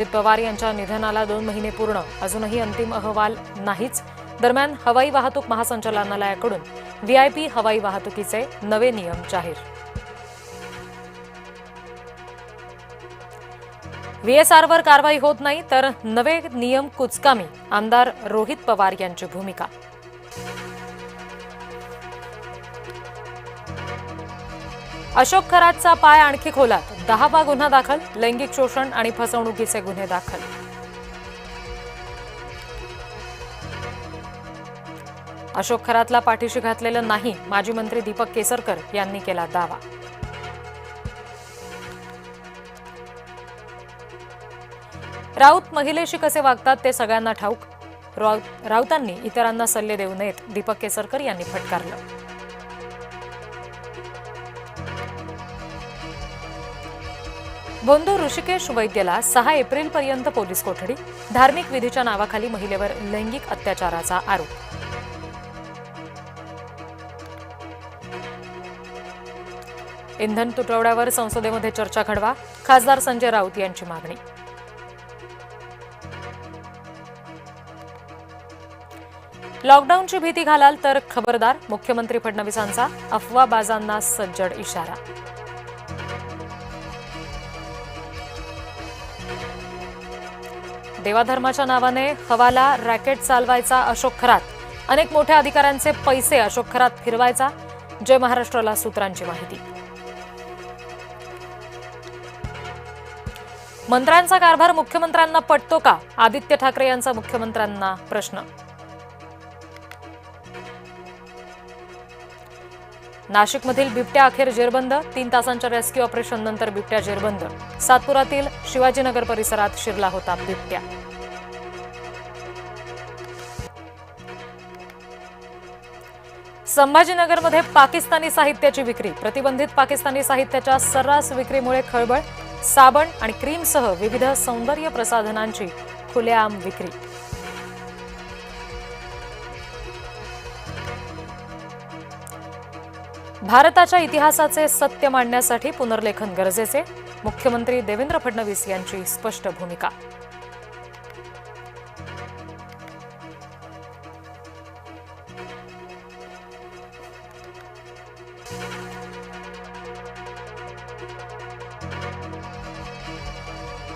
पवार यांच्या निधनाला 2 महिने पूर्ण, अजूनही अंतिम अहवाल नाहीच. दरम्यान हवाई वाहतूक महासंचालनालयाकडून व्हीआयपी हवाई वाहतुकीचे नवे नियम जाहीर. व्हीएसआरवर कारवाई होत नाही तर नवे नियम कुचकामी, आमदार रोहित पवार यांची भूमिका. अशोक खरातचा पाय आणखी खोलात, 10वा गुन्हा दाखल, लैंगिक शोषण आणि फसवणुकीचे गुन्हे दाखल. अशोक खरातला पाठीशी घातलेलं नाही, माजी मंत्री दीपक केसरकर यांनी केला दावा. राऊत महिलेशी कसे वागतात ते सगळ्यांना ठाऊक, राऊतांनी इतरांना सल्ले देऊ नयेत, दीपक केसरकर यांनी फटकारलं. बोंदू ऋषिकेश वैद्यला 6 एप्रिलपर्यंत पोलीस कोठडी, धार्मिक विधीच्या नावाखाली महिलेवर लैंगिक अत्याचाराचा आरोप. इंधन तुटवड्यावर संसदेमध्ये चर्चा घडवा, खासदार संजय राऊत यांची मागणी. लॉकडाऊनची भीती घालाल तर खबरदार, मुख्यमंत्री फडणवीसांचा अफवाबाजांना सज्जड इशारा. देवाधर्माच्या नावाने हवाला रॅकेट चालवायचा अशोक खरात, अनेक मोठ्या अधिकाऱ्यांचे पैसे अशोक खरात फिरवायचा, जय महाराष्ट्राला सूत्रांची माहिती. मंत्र्यांचा कारभार मुख्यमंत्र्यांना पटतो का, आदित्य ठाकरे यांचा मुख्यमंत्र्यांना प्रश्न. नाशिकमधील बिबट्या अखेर जेरबंद, 3 तासांच्या रेस्क्यू ऑपरेशन नंतर बिबट्या जेरबंद. सातपुरातील शिवाजीनगर परिसरात शिरला होता बिबट्या. संभाजीनगरमध्ये पाकिस्तानी साहित्याची विक्री, प्रतिबंधित पाकिस्तानी साहित्याच्या सर्रास विक्रीमुळे खळबळ. साबण आणि क्रीमसह विविध सौंदर्य प्रसाधनांची खुलेआम विक्री. भारताच्या इतिहासाचे सत्य मांडण्यासाठी पुनर्लेखन गरजेचे, मुख्यमंत्री देवेंद्र फडणवीस यांची स्पष्ट भूमिका.